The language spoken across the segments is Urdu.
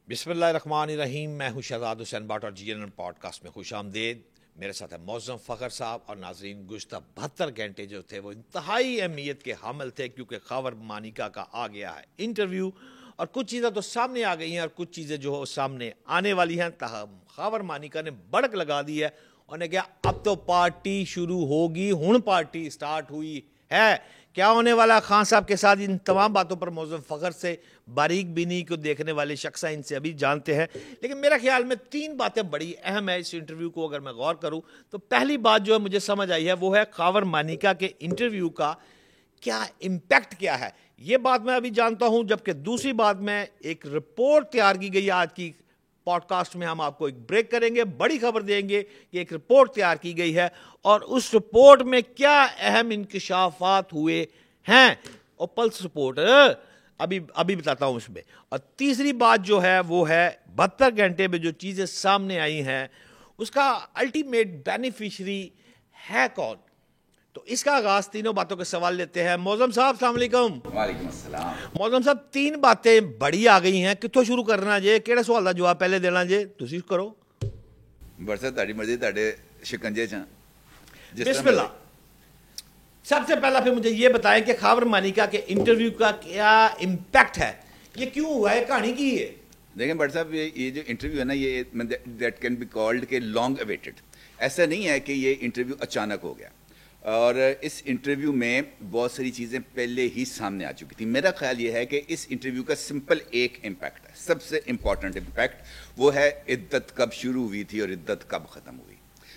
بسم اللہ الرحمن الرحیم. میں ہوں شہزاد حسین بٹ اور GNN پوڈ کاسٹ میں خوش آمدید. میرے ساتھ ہے معظم فخر صاحب. اور ناظرین، گزشتہ 72 گھنٹے جو تھے وہ انتہائی اہمیت کے حامل تھے، کیونکہ خاور مانیکا کا آ گیا ہے انٹرویو. اور کچھ چیزیں تو سامنے آ گئی ہیں اور کچھ چیزیں جو سامنے آنے والی ہیں. تاہم خاور مانیکا نے بڑک لگا دی ہے. انہوں نے کہا اب تو پارٹی شروع ہوگی، ہن پارٹی سٹارٹ ہوئی ہے. کیا ہونے والا خان صاحب کے ساتھ، ان تمام باتوں پر معظم فخر سے باریک بینی کو دیکھنے والے شخص ہیں، ان سے ابھی جانتے ہیں. لیکن میرا خیال میں 3 باتیں بڑی اہم ہیں اس انٹرویو کو اگر میں غور کروں تو. پہلی بات جو ہے مجھے سمجھ آئی ہے وہ ہے خاور مانیکا کے انٹرویو کا کیا امپیکٹ کیا ہے. یہ بات میں ابھی جانتا ہوں. جبکہ دوسری بات میں ایک رپورٹ تیار کی گئی ہے. آج کی پوڈ کاسٹ میں ہم آپ کو ایک بریک کریں گے، بڑی خبر دیں گے کہ ایک رپورٹ تیار کی گئی ہے اور اس رپورٹ میں کیا اہم انکشافات ہوئے ہیں. اور پلس رپورٹ ابھی بتاتا ہوں اس میں. اور تیسری بات جو ہے وہ ہے 72 گھنٹے میں جو چیزیں سامنے آئی ہیں اس کا الٹیمیٹ بینیفیشری ہے کون. تو اس کا آغاز تینوں باتوں کے سوال لیتے ہیں. معظم صاحب السلام علیکم. وعلیکم السلام. معظم صاحب 3 باتیں بڑی آ گئی ہیں. کتوں شروع کرنا جی؟ کہڑے سوال کا جواب پہلے دینا جی؟ تسی کرو. برسا تاری مرضی تاڑے شکنجے چاں. بسم اللہ. سب سے پہلا پھر مجھے یہ بتائیں کہ خاور مانیکا کے انٹرویو کا کیا امپیکٹ ہے، یہ کیوں ہوا ہے، کہانی کی ہے؟ دیکھیں بٹ صاحب، یہ جو انٹرویو ہے نا، یہ دیٹ کین بی کالڈ کہ لانگ اویٹڈ. ایسا نہیں ہے کہ یہ انٹرویو اچانک ہو گیا. اور اس انٹرویو میں بہت ساری چیزیں پہلے ہی سامنے آ چکی تھیں. میرا خیال یہ ہے کہ اس انٹرویو کا سمپل ایک امپیکٹ ہے، سب سے امپورٹنٹ امپیکٹ، وہ ہے عدت کب شروع ہوئی تھی اور عدت کب ختم ہوئی.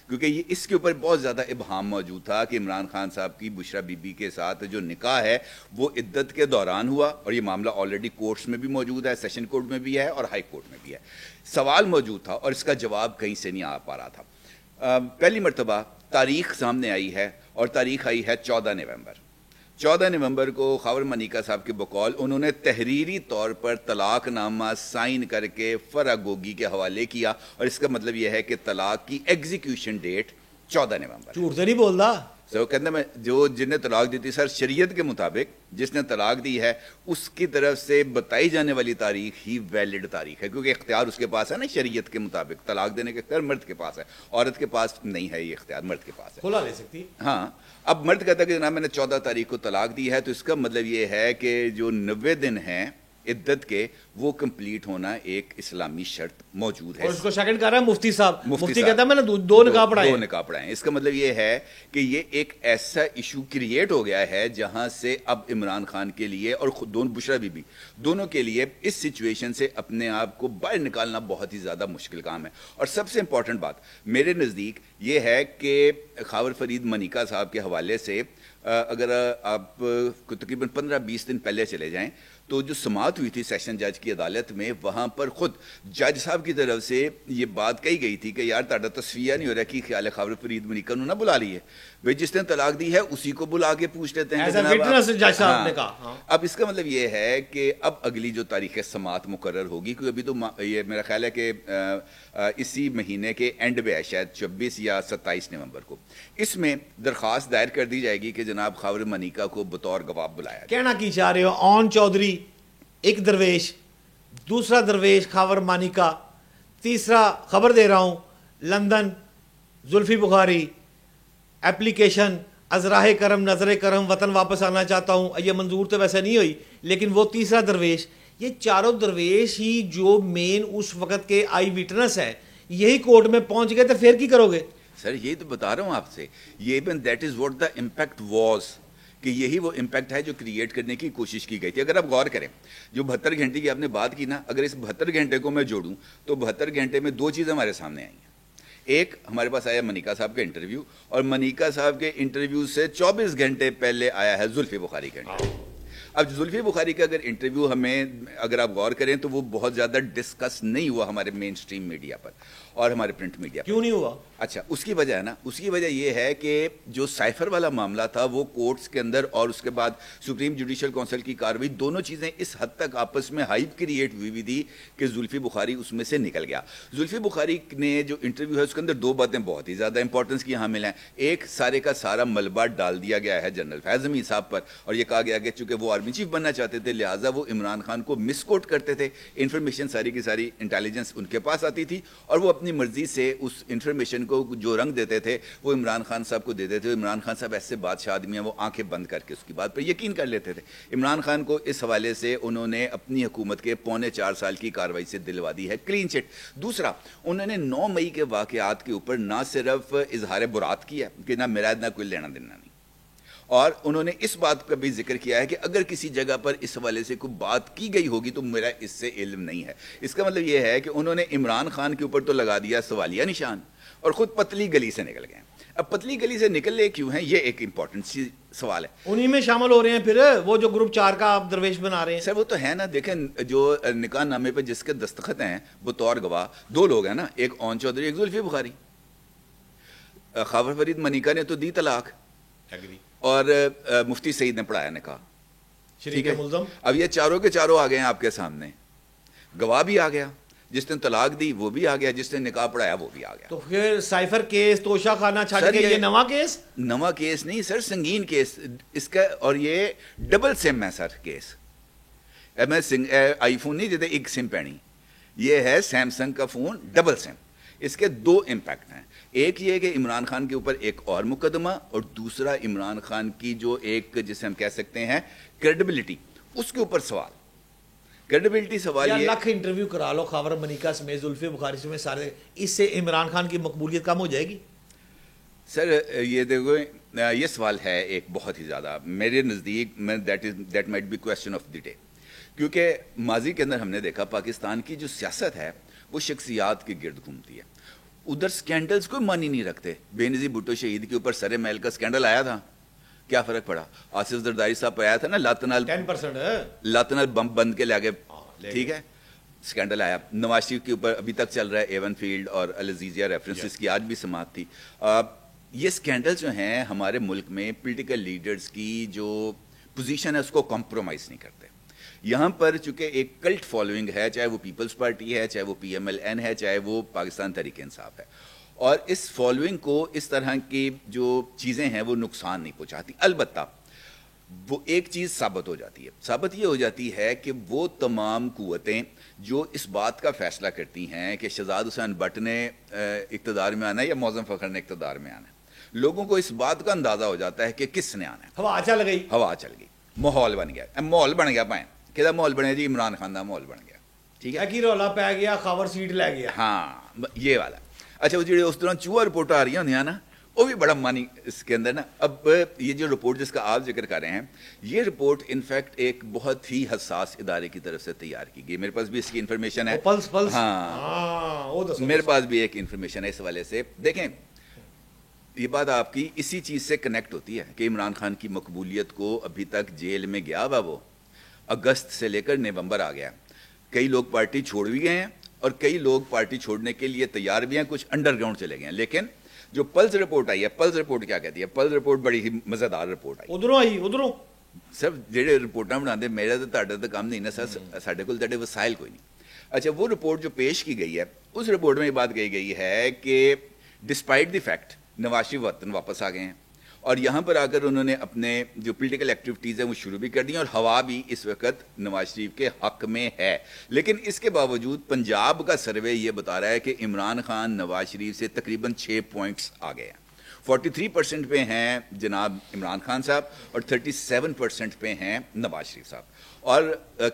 کیونکہ یہ اس کے اوپر بہت زیادہ ابہام موجود تھا کہ عمران خان صاحب کی بشرا بی بی کے ساتھ جو نکاح ہے وہ عدت کے دوران ہوا. اور یہ معاملہ آلریڈی کورٹس میں بھی موجود ہے، سیشن کورٹ میں بھی ہے اور ہائی کورٹ میں بھی ہے. سوال موجود تھا اور اس کا جواب کہیں سے نہیں آ پا رہا تھا. پہلی مرتبہ تاریخ سامنے آئی ہے اور تاریخ آئی ہے 14 نومبر. 14 نومبر کو خاور مانیکا صاحب کے بقول انہوں نے تحریری طور پر طلاق نامہ سائن کر کے فرا گوگی کے حوالے کیا. اور اس کا مطلب یہ ہے کہ طلاق کی ایگزیکیوشن ڈیٹ 14 نومبر. جھوٹ تو نہیں بول رہا؟ سر کہتے ہیں جو جن نے طلاق دی تھی، سر شریعت کے مطابق جس نے طلاق دی ہے اس کی طرف سے بتائی جانے والی تاریخ ہی ویلڈ تاریخ ہے، کیونکہ اختیار اس کے پاس ہے نا. شریعت کے مطابق طلاق دینے کا اختیار مرد کے پاس ہے، عورت کے پاس نہیں ہے. یہ اختیار مرد کے پاس ہے، کھلا لے سکتی. ہاں. اب مرد کہتا ہے کہ جناب میں نے 14 تاریخ کو طلاق دی ہے، تو اس کا مطلب یہ ہے کہ جو 90 دن ہیں عدت کے وہ کمپلیٹ ہونا ایک اسلامی شرط موجود ہے. اور اس کو سیکنڈ کر رہا ہے مفتی صاحب. مفتی صاحب کہتا ہے میں نے 2 نکاح پڑھائے. 2 نکاح پڑھائے. اس کا مطلب یہ ہے کہ یہ ایک ایسا ایشو کریٹ ہو گیا ہے جہاں سے اب عمران خان کے لیے اور خود بشرا بی بی دونوں کے لیے اس سچویشن سے اپنے آپ کو باہر نکالنا بہت ہی زیادہ مشکل کام ہے. اور سب سے امپورٹنٹ بات میرے نزدیک یہ ہے کہ خاور فرید مانیکا صاحب کے حوالے سے اگر آپ تقریباً 15-20 دن پہلے چلے جائیں تو جو سماعت ہوئی تھی سیشن جج کی عدالت میں، وہاں پر خود جج صاحب کی طرف سے یہ بات کہی گئی تھی کہ یار تاڑا تصفیہ نہیں ہو رہا کہ خیال خاور فرید مانیکا نہ بلا لی ہے بھائی، جس نے طلاق دی ہے اسی کو بلا کے پوچھ لیتے ہیں. اب اس کا مطلب یہ ہے کہ اب اگلی جو تاریخ سماعت مقرر ہوگی، کیونکہ ابھی تو یہ میرا خیال ہے کہ اسی مہینے کے اینڈ پہ ہے، شاید 26 یا 27 نومبر کو اس میں درخواست دائر کر دی جائے گی کہ جناب خاور مانیکا کو بطور گواہ بلایا. کہنا کی چاہ رہے ہو؟ اون چودھری ایک درویش، دوسرا درویش خاور مانیکا، تیسرا خبر دے رہا ہوں لندن زلفی بخاری اپلیکیشن ازراہ کرم نظر کرم وطن واپس آنا چاہتا ہوں. یہ منظور تو ویسے نہیں ہوئی، لیکن وہ تیسرا درویش، یہ چاروں درویش ہی جو مین اس وقت کے آئی وٹنس ہیں یہی کورٹ میں پہنچ گئے تو پھر کی کرو گے؟ سر یہی تو بتا رہا ہوں آپ سے. یہ that is what the impact was, کہ یہی وہ امپیکٹ ہے جو کریٹ کرنے کی کوشش کی گئی تھی. اگر آپ غور کریں جو 72 گھنٹے کی آپ نے بات کی نا، اگر اس 72 گھنٹے کو میں جوڑوں تو 72 گھنٹے میں 2 چیزیں ہمارے سامنے آئی ہیں. ایک ہمارے پاس آیا مانیکا صاحب کا انٹرویو، اور مانیکا صاحب کے انٹرویو سے 24 گھنٹے پہلے آیا ہے زلفی بخاری کا انٹرویو. اب زلفی بخاری کا اگر انٹرویو ہمیں اگر آپ غور کریں تو وہ بہت زیادہ ڈسکس نہیں ہوا ہمارے مین سٹریم میڈیا پر اور ہمارے پرنٹ میڈیا پر. کیوں نہیں ہوا؟ اچھا، اس کی وجہ ہے نا، اس کی وجہ یہ ہے کہ جو سائفر والا معاملہ تھا وہ کورٹس کے اندر اور اس کے بعد سپریم جوڈیشل کونسل کی کارروائی، دونوں چیزیں اس حد تک آپس میں ہائپ کریٹ ہوئی تھی کہ زلفی بخاری اس میں سے نکل گیا. زلفی بخاری نے جو انٹرویو ہے اس کے اندر 2 باتیں بہت ہی زیادہ امپورٹنس کی حامل ہیں. ایک، سارے کا سارا ملبہ ڈال دیا گیا ہے جنرل فیض حمید صاحب پر، اور یہ کہا گیا کہ چونکہ وہ آرمی چیف بننا چاہتے تھے, لہٰذا وہ عمران خان کو مس کوٹ کرتے تھے. انفارمیشن ساری کی ساری انٹیلیجنس ان کے پاس آتی تھی اور وہ اپنی مرضی سے اس انفارمیشن کو جو رنگ دیتے تھے وہ عمران خان صاحب کو دیتے تھے. عمران خان صاحب ایسے بادشاہ آدمی ہیں, وہ آنکھیں بند کر کے اس کی بات پر یقین کر لیتے تھے. عمران خان کو اس حوالے سے انہوں نے اپنی حکومت کے 4.25 سال کی کارروائی سے دلوا دی ہے کلین چٹ. دوسرا, انہوں نے 9 مئی کے واقعات کے اوپر نہ صرف اظہار برات کیا کہ نہ میرا نہ کوئی لینا دینا نہیں, اور انہوں نے اس بات کا بھی ذکر کیا ہے کہ اگر کسی جگہ پر اس حوالے سے کوئی بات کی گئی ہوگی تو میرا اس سے علم نہیں ہے. اس کا مطلب یہ ہے کہ انہوں نے عمران خان کے اوپر تو لگا دیا سوالیہ نشان اور خود پتلی گلی سے نکل گئے. اب پتلی گلی سے نکلے کیوں ہیں, یہ ایک امپورٹنٹ سوال ہے. انہی میں شامل ہو رہے ہیں پھر وہ جو گروپ 4 کا آپ درویش بنا رہے ہیں. سر وہ تو ہے نا, دیکھیں جو نکاح نامے پہ جس کے دستخط ہیں بطور گواہ 2 لوگ ہیں نا, ایک اون چودھری ایک زلفی بخاری. خاور فرید منیکا نے تو دی طلاق اور مفتی سعید نے پڑھایا نکاح. ٹھیک ہے, اب یہ چاروں کے چاروں آ گئے ہیں آپ کے سامنے. گواہ بھی آ گیا, جس نے طلاق دی وہ بھی آ گیا, جس نے نکاح پڑھایا وہ بھی آ گیا. تو پھر سائفر کیس توشہ خانہ چھڑ کے یہ نواں کیس, نواں کیس نہیں سر, سنگین کیس اس کا, اور یہ ڈبل سم ہے سر کیس. میں آئی فون نہیں دیتے ایک سم پہنی, یہ ہے سیمسنگ کا فون ڈبل سم. اس کے 2 امپیکٹ ہیں. ایک یہ کہ عمران خان کے اوپر ایک اور مقدمہ, اور دوسرا عمران خان کی جو ایک جسے ہم کہہ سکتے ہیں کریڈیبلٹی, اس کے اوپر سوال. کریڈیبلٹی سوال یہ لاکھ انٹرویو کرا لو خاور منیکا سمیت زلفی بخاری سمیت سارے, اس سے عمران خان کی مقبولیت کم ہو جائے گی؟ سر یہ دیکھو, یہ سوال ہے ایک بہت ہی زیادہ میرے نزدیک میں that might be question of the day. کیونکہ ماضی کے اندر ہم نے دیکھا پاکستان کی جو سیاست ہے وہ شخصیات کے گرد گھومتی ہے. ادھر سکینڈلز کوئی معنی نہیں رکھتے. بے نظیر بھٹو شہید کے اوپر سرے محل کا سکینڈل آیا تھا, کیا فرق پڑا؟ آصف زرداری صاحب آیا تھا نا, لاتنال بم بند کے لے گئے, ٹھیک ہے, سکینڈل آیا. نواز شریف کے اوپر ابھی تک چل رہا ہے ایون فیلڈ اور العزیزیہ ریفرنسز کی آج بھی سماعت تھی. یہ سکینڈل جو ہیں ہمارے ملک میں پولیٹیکل لیڈرز کی جو پوزیشن ہے اس کو کمپرومائز نہیں کرتے. یہاں پر چونکہ ایک کلٹ فالوئنگ ہے, چاہے وہ پیپلز پارٹی ہے, چاہے وہ PMLN ہے, چاہے وہ پاکستان تحریک انصاف ہے, اور اس فالوئنگ کو اس طرح کی جو چیزیں ہیں وہ نقصان نہیں پہنچاتی. البتہ وہ ایک چیز ثابت ہو جاتی ہے, ثابت یہ ہو جاتی ہے کہ وہ تمام قوتیں جو اس بات کا فیصلہ کرتی ہیں کہ شہزاد حسین بٹ نے اقتدار میں آنا ہے یا معظم فخر نے اقتدار میں آنا ہے, لوگوں کو اس بات کا اندازہ ہو جاتا ہے کہ کس نے آنا ہے. ہوا چل گئی, ہوا چل گئی, ماحول بن گیا. ماحول بن گیا پائیں کہ ماحول بنے جی, عمران خان کا ماحول بن گیا. ٹھیک ہے, کی رولا پی گیا, خاور سیٹ لے گیا. ہاں یہ والا. اچھا وہ جی اس دوران چوہا رپورٹ آ رہی ہیں نا, وہ بھی بڑا مانی اس کے اندر نا. اب یہ جو رپورٹ جس کا آپ ذکر کر رہے ہیں, یہ رپورٹ انفیکٹ ایک بہت ہی حساس ادارے کی طرف سے تیار کی گئی. میرے پاس بھی اس کی انفارمیشن ہے. پلس ہاں میرے پاس بھی ایک انفارمیشن ہے اس حوالے سے. دیکھیں یہ بات آپ کی اسی چیز سے کنیکٹ ہوتی ہے کہ عمران خان کی مقبولیت کو ابھی تک جیل میں گیا ہوا, وہ اگست سے لے کر نومبر آ گیا. کئی لوگ پارٹی چھوڑ بھی گئے ہیں اور کئی لوگ پارٹی چھوڑنے کے لیے تیار بھی ہیں, کچھ انڈر گراؤنڈ چلے گئے ہیں. لیکن جو پلس رپورٹ آئی ہے, پلس رپورٹ کیا کہتی ہے؟ پلس رپورٹ بڑی ہی مزیدار رپورٹ آئی. ادھروں سر جہے رپورٹاں بناتے میرا تو تہاڈا تو کام نہیں نا سر, ساڈے کول تہاڈے وسائل کوئی نہیں. اچھا وہ رپورٹ جو پیش کی گئی ہے, اس رپورٹ میں یہ بات کہی گئی ہے کہ despite the fact Nawaz Sharif وطن واپس آ گئے ہیں, اور یہاں پر آ کر انہوں نے اپنے جو پولیٹیکل ایکٹیویٹیز ہیں وہ شروع بھی کر دی ہیں, اور ہوا بھی اس وقت نواز شریف کے حق میں ہے. لیکن اس کے باوجود پنجاب کا سروے یہ بتا رہا ہے کہ عمران خان نواز شریف سے تقریباً 6 پوائنٹس آگے ہیں. 43% پہ ہیں جناب عمران خان صاحب اور 37% پہ ہیں نواز شریف صاحب. اور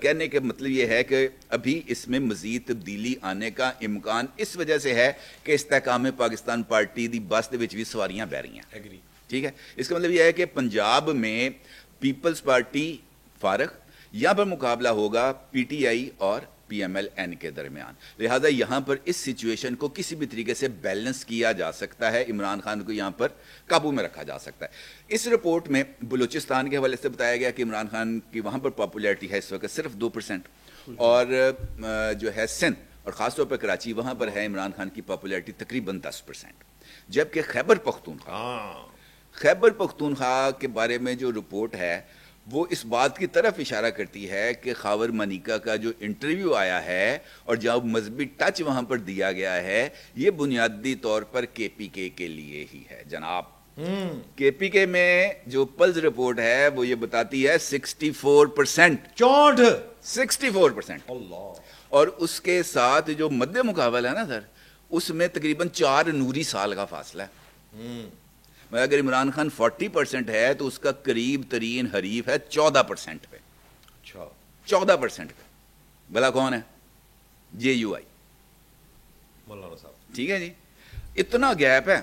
کہنے کا مطلب یہ ہے کہ ابھی اس میں مزید تبدیلی آنے کا امکان اس وجہ سے ہے کہ استحکام پاکستان پارٹی دی بس دے وچ بھی سواریاں بہ رہی ہیں. ٹھیک ہے, اس کا مطلب یہ ہے کہ پنجاب میں پیپلز پارٹی فارغ, یہاں پر مقابلہ ہوگا PTI اور PMLN کے درمیان. لہذا یہاں پر اس سچویشن کو کسی بھی طریقے سے بیلنس کیا جا سکتا ہے, عمران خان کو یہاں پر قابو میں رکھا جا سکتا ہے. اس رپورٹ میں بلوچستان کے حوالے سے بتایا گیا کہ عمران خان کی وہاں پر پاپولیرٹی ہے اس وقت صرف 2%, اور جو ہے سندھ اور خاص طور پر کراچی وہاں پر ہے عمران خان کی پاپولیرٹی تقریباً 10%. جبکہ خیبر پختونخوا کے بارے میں جو رپورٹ ہے وہ اس بات کی طرف اشارہ کرتی ہے کہ خاور منیکا کا جو انٹرویو آیا ہے اور جہاں مذہبی ٹچ وہاں پر دیا گیا ہے, یہ بنیادی طور پر KPK کے لیے ہی ہے. جناب کے پی کے میں جو پلز رپورٹ ہے وہ یہ بتاتی ہے 64%. 64%. اور اس کے ساتھ جو مد مقابل ہے نا سر, اس میں تقریباً 4 نوری سال کا فاصلہ ہے. اگر عمران خان 40% ہے تو اس کا قریب ترین حریف ہے 14% پہ. 14% پہ. بھلا کون ہے؟ JUI. مولانا صاحب ٹھیک ہے جی, اتنا گیپ ہے.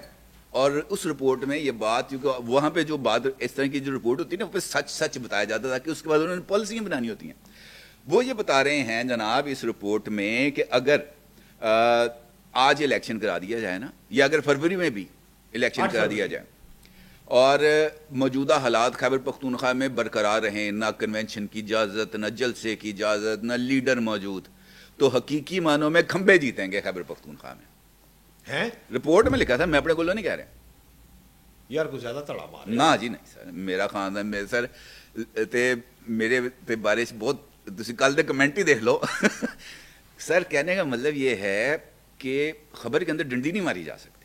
اور اس رپورٹ میں یہ بات, کیونکہ وہاں پہ جو بات اس طرح کی جو رپورٹ ہوتی ہے نا, وہ سچ سچ بتایا جاتا تھا کہ اس کے بعد انہوں نے پالیسیاں بنانی ہوتی ہیں. وہ یہ بتا رہے ہیں جناب اس رپورٹ میں کہ اگر آج الیکشن کرا دیا جائے نا, یا اگر فروری میں بھی الیکشن کرا دیا جائے اور موجودہ حالات خیبر پختونخوا میں برقرار رہیں, نہ کنونشن کی اجازت, نہ جلسے کی اجازت, نہ لیڈر موجود, تو حقیقی معنوں میں کھمبے جیتیں گے خیبر پختونخوا میں. ہیں رپورٹ میں لکھا تھا, میں اپنے کو نہیں کہہ رہا. یار کچھ زیادہ تڑا مار نہ جی نہیں سر, میرا خاندان میں سر تے میرے تے بارے بہت, تسی کل دے کمنٹ ہی دیکھ لو. سر کہنے کا مطلب یہ ہے کہ خبر کے اندر ڈنڈی نہیں ماری جا سکتی.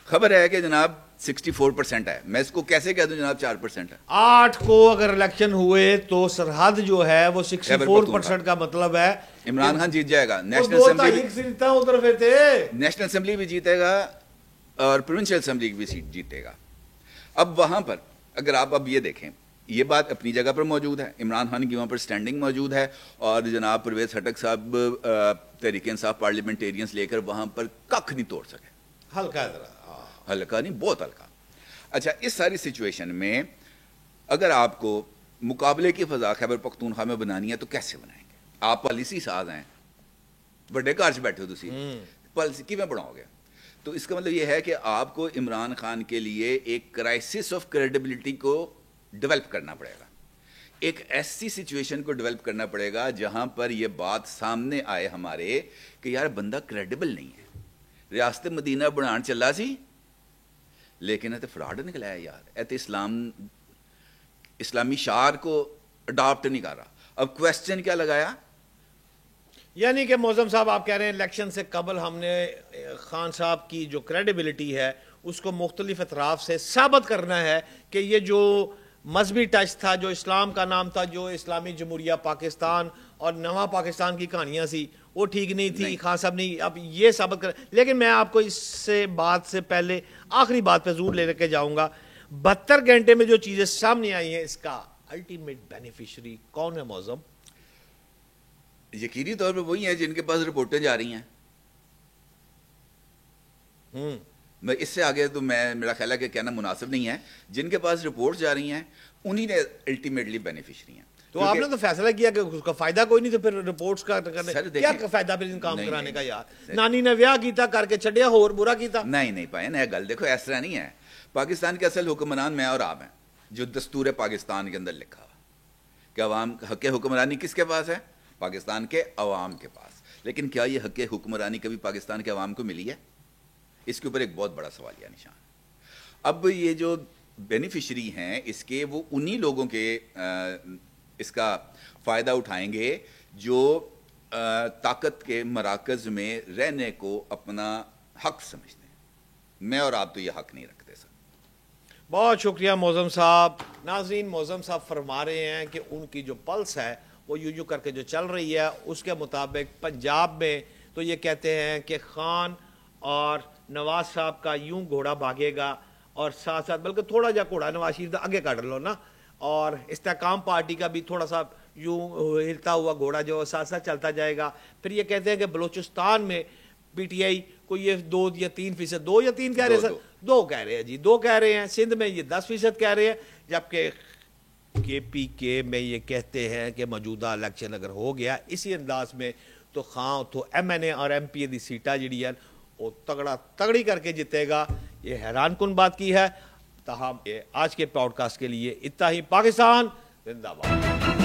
خبر ہے کہ جناب 64% ہے, میں اس کو کیسے کہہ دوں جناب 4% ہے. 8 کو اگر الیکشن ہوئے تو سرحد جو ہے وہ 64% کا مطلب ہے عمران خان جیت جائے گا. نیشنل اسمبلی بھی جیتے گا اور پروونشل اسمبلی کی بھی سیٹ جیتے گا. اب وہاں پر اگر آپ اب یہ دیکھیں, یہ بات اپنی جگہ پر موجود ہے, عمران خان کی وہاں پر سٹینڈنگ موجود ہے, اور جناب پرویز خٹک صاحب تحریک انصاف پارلیمنٹیرینز لے کر وہاں پر ککھ نہیں توڑ سکے. ہلکا نہیں, بہت ہلکا. اچھا, اس ساری سچویشن میں اگر آپ کو مقابلے کی فضا خیبر پختونخوا میں بنانی ہے تو کیسے بنائیں گے؟ آپ پالیسی ساز ہیں, بڑے کار چ بیٹھے ہو, تسی پالیسی کیویں بناؤ گے؟ تو اس کا مطلب یہ ہے کہ آپ کو عمران خان کے لیے ایک کرائسس آف کریڈیبلٹی کو ڈیولپ کرنا پڑے گا. ایک ایسی سچویشن کو ڈیولپ کرنا پڑے گا جہاں پر یہ بات سامنے آئے ہمارے کہ یار بندہ کریڈیبل نہیں ہے. ریاست مدینہ بنان چلا سی لیکن یہ تو فراڈ نکلا ہے یار, یہ تو اسلامی شعار کو اڈاپٹ نہیں کر رہا. اب کویسچن کیا لگایا, یعنی کہ معظم صاحب آپ کہہ رہے ہیں الیکشن سے قبل ہم نے خان صاحب کی جو کریڈیبلٹی ہے اس کو مختلف اطراف سے ثابت کرنا ہے کہ یہ جو مذہبی ٹچ تھا, جو اسلام کا نام تھا, جو اسلامی جمہوریہ پاکستان اور نواں پاکستان کی کہانیاں سی وہ ٹھیک نہیں تھی. خان صاحب نہیں, اب یہ ثابت کر. لیکن میں آپ کو اس سے بات سے پہلے آخری بات پہ ضرور لے کے جاؤں گا. 72 گھنٹے میں جو چیزیں سامنے آئی ہیں, اس کا الٹیمیٹ بینیفیشری کون ہے معظم؟ یقینی طور پہ وہی ہیں جن کے پاس رپورٹیں جا رہی ہیں. میں اس سے آگے تو میرا خیال ہے کہ کہنا مناسب نہیں ہے. جن کے پاس رپورٹ جا رہی ہیں انہی نے الٹیمیٹلی بینیفیشری ہیں. تو آپ نے تو فیصلہ کیا کہ اس کا فائدہ کوئی نہیں, تو پھر رپورٹس کا کیا فائدہ پھر ان کام کرانے کا یار؟ نانی نے ویاہ کیتا کر کے چھڈیا, اور برا کیتا نہیں پائے نا. گل دیکھو اس طرح نہیں ہے. پاکستان کے اصل حکمران میں اور آپ ہیں, جو دستور پاکستان کے اندر لکھا ہوا کہ عوام حق حکمرانی کس کے پاس ہے؟ پاکستان کے عوام کے پاس. لیکن کیا یہ حق حکمرانی کبھی پاکستان کے عوام کو ملی ہے؟ اس کے اوپر ایک بہت بڑا سوالیہ نشان. اب یہ جو بینیفیشری ہیں اس کے, وہ انہی لوگوں کے اس کا فائدہ اٹھائیں گے جو طاقت کے مراکز میں رہنے کو اپنا حق سمجھتے ہیں. میں اور آپ تو یہ حق نہیں رکھتے سر. بہت شکریہ معظم صاحب. ناظرین, معظم صاحب فرما رہے ہیں کہ ان کی جو پلس ہے وہ یوں کر کے جو چل رہی ہے اس کے مطابق پنجاب میں تو یہ کہتے ہیں کہ خان اور نواز صاحب کا یوں گھوڑا بھاگے گا, اور ساتھ ساتھ بلکہ تھوڑا جا گھوڑا نواز شریف آگے کاٹ لو نا, اور استحکام پارٹی کا بھی تھوڑا سا یوں ہلتا ہوا گھوڑا جو ساتھ ساتھ چلتا جائے گا. پھر یہ کہتے ہیں کہ بلوچستان میں پی ٹی آئی کو یہ 2 یا 3%, 2 یا 3 کہہ رہے ہیں سر, 2 کہہ رہے ہیں جی, 2 کہہ رہے ہیں. سندھ میں یہ 10% کہہ رہے ہیں, جبکہ کے پی کے میں یہ کہتے ہیں کہ موجودہ الیکشن اگر ہو گیا اسی انداز میں تو خان تو ایم این اے اور ایم پی اے دی سیٹاں جڑی ہیں وہ تگڑی کر کے جیتے گا. یہ حیران کن بات کی ہے. تاہم آج کے پوڈ کاسٹ کے لیے اتنا ہی. پاکستان زندہ باد.